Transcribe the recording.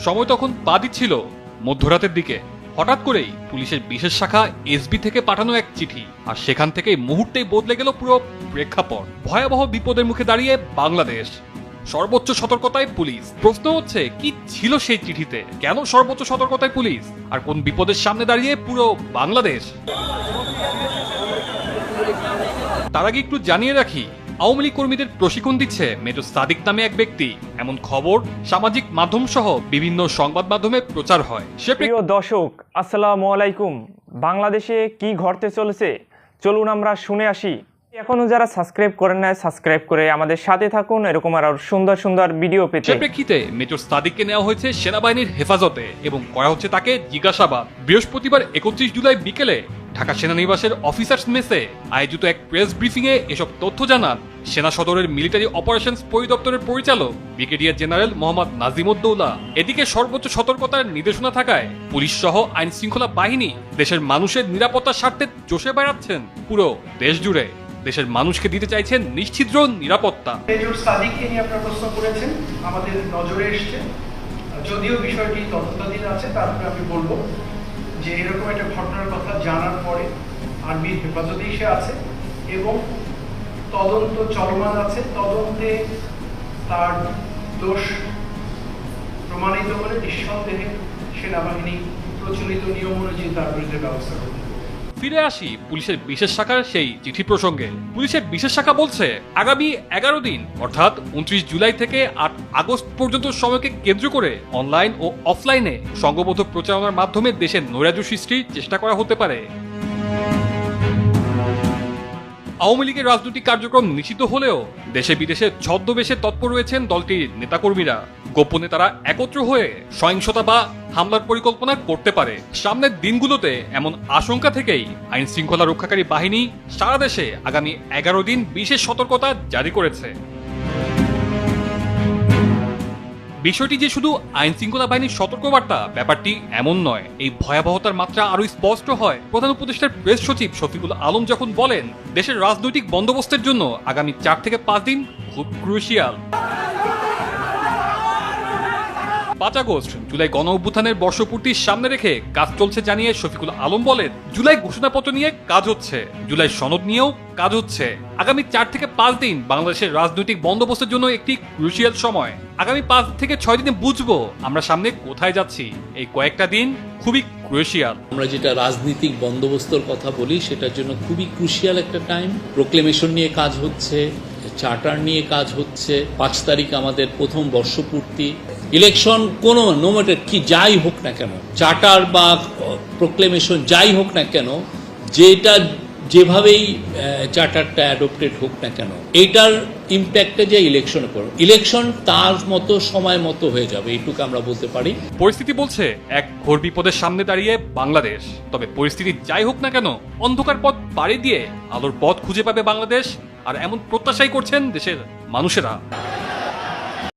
সময় তখন পা দিচ্ছিল মধ্যরাতের দিকে। হঠাৎ করেই পুলিশের বিশেষ শাখা এসবি থেকে পাঠানো এক চিঠি, আর সেখান থেকে মুহূর্তেই বদলে গেল পুরো প্রেক্ষাপট। ভয়াবহ বিপদের মুখে দাঁড়িয়ে বাংলাদেশ। সর্বোচ্চ সতর্কতায় পুলিশ। প্রশ্ন হচ্ছে, কি ছিল সেই চিঠিতে? কেন সর্বোচ্চ সতর্কতায় পুলিশ? আর কোন বিপদের সামনে দাঁড়িয়ে পুরো বাংলাদেশ? তার আগে একটু জানিয়ে রাখি, আওয়ামী লীগ কর্মীদের প্রশিক্ষণ দিচ্ছে মেজর সাদিক নামে এক ব্যক্তি। এমন খবর সামাজিক মাধ্যম সহ বিভিন্ন সংবাদ মাধ্যমে প্রচার হয়। প্রিয় দর্শক, আসসালামু আলাইকুম। বাংলাদেশে কি ঘটতে চলেছে চলুন আমরা শুনে আসি। এখনো যারা সাবস্ক্রাইব করেন না, সাবস্ক্রাইব করে আমাদের সাথে থাকুন এরকম আরো সুন্দর সুন্দর ভিডিও পেতে। সে প্রেক্ষিতে মেজর সাদিককে নেওয়া হয়েছে সেনাবাহিনীর হেফাজতে এবং করা হচ্ছে তাকে জিজ্ঞাসাবাদ। বৃহস্পতিবার 31 জুলাই বিকেলে ঢাকা সেনানিবাসের অফিসার্স মেসে আয়োজিত এক প্রেস ব্রিফিং এ এসব তথ্য জানান সেনা সদরের মিলিটারি অপারেশনস পরিদপ্তরের পরিচালক ব্রিগেডিয়ার জেনারেল মোহাম্মদ নাজিমউদ্দৌলা। এদিকে সর্বোচ্চ সতর্কতার নির্দেশনা থাকায় পুলিশ সহ আইন শৃঙ্খলা বাহিনী দেশের মানুষের নিরাপত্তার স্বার্থে চষে বেড়াচ্ছেন পুরো দেশ জুড়ে। দেশের মানুষকে দিতে চাইছেন নিশ্চিদ্র নিরাপত্তা। মেজর সাদিককে নিয়ে আপনারা প্রশ্ন করেছেন, আমাদের নজরে এসছে। যদিও বিষয়টি তদন্তাধীন আছে, তারপরে আমি বলবো যে এরকম একটা ঘটনার কথা জানার পরে আর্মির হেফাজতেই সে আছে এবং তদন্ত চলমান আছে। তদন্তে তার দোষ প্রমাণিত হলে নিঃসন্দেহে সেনাবাহিনী প্রচলিত নিয়ম অনুযায়ী তার বিরুদ্ধে ব্যবস্থা করবে। ফিরে আসি পুলিশের বিশেষ শাখার সেই চিঠি প্রসঙ্গে। পুলিশের বিশেষ শাখা বলছে, আগামী 11 দিন অর্থাৎ 29 জুলাই থেকে 8 আগস্ট পর্যন্ত সময়কে কেন্দ্র করে অনলাইন ও অফলাইনে সংঘবদ্ধ প্রচারণার মাধ্যমে দেশের নৈরাজ্য সৃষ্টির চেষ্টা করা হতে পারে। আওয়ামী লীগের রাজনৈতিক কার্যক্রম নিষিদ্ধ হলেও দেশে বিদেশে ছদ্মবেশে তৎপর রয়েছেন দলটির নেতাকর্মীরা। গোপনে তারা একত্র হয়ে সহিংসতা বা হামলার পরিকল্পনা করতে পারে। সামনের দিনগুলোতে এমন আশঙ্কা থেকেই আইন শৃঙ্খলা রক্ষাকারী বাহিনী সারা দেশে আগামী 11 দিন বিশেষ সতর্কতা জারি করেছে। বিষয়টি যে শুধু আইন শৃঙ্খলা বাহিনীর সতর্কবার্তা, ব্যাপারটি এমন নয়। এই ভয়াবহতার মাত্রা আরো স্পষ্ট হয় প্রধান উপদেষ্টার প্রেস সচিব শফিকুল আলম যখন বলেন, দেশের রাজনৈতিক বন্দোবস্তের জন্য আগামী 4 থেকে 5 দিন খুব ক্রুশিয়াল। 5 আগস্ট জুলাই গণ অভ্যুত্থানের বর্ষপূর্তির সামনে রেখে কাজ চলছে জানিয়ে শফিকুল আলম বলেন, জুলাই ঘোষণাপত্র নিয়ে কাজ হচ্ছে, জুলাই সনদ নিয়েও কাজ হচ্ছে। আগামী 4 থেকে 5 দিন বাংলাদেশের রাজনৈতিক বন্দোবস্তের জন্য একটি ক্রুশিয়াল সময়। আগামী 5 থেকে 6 দিনে বুঝবো আমরা সামনে কোথায় যাচ্ছি। এই কয়েকটা দিন খুবই ক্রুশিয়াল। আমরা যেটা রাজনৈতিক বন্দোবস্তর কথা বলি সেটার জন্য খুবই ক্রুশিয়াল একটা টাইম। প্রোক্লেমেশন নিয়ে কাজ হচ্ছে, চার্টার নিয়ে কাজ হচ্ছে। 5 তারিখ আমাদের প্রথম বর্ষপূর্তি। ইলেকশন কোনো নো ম্যাটার কি যাই হোক না কেন, চার্টার বা প্রোক্লেমেশন যাই হোক না কেন, যেটা যেভাবেই চার্টারটা অ্যাডপ্টেড হোক না কেন, এইটার ইম্প্যাক্টে যে ইলেকশনে পড়ে, ইলেকশন তার মতো সময় মতো হয়ে যাবে, এইটুকু আমরা বলতে পারি। পরিস্থিতি বলছে এক ঘোর বিপদের সামনে দাঁড়িয়ে বাংলাদেশ। তবে পরিস্থিতি যাই হোক না কেন, অন্ধকার পথ পাড়ি দিয়ে আলোর পথ খুঁজে পাবে বাংলাদেশ, আর এমন প্রত্যাশাই করছেন দেশের মানুষেরা।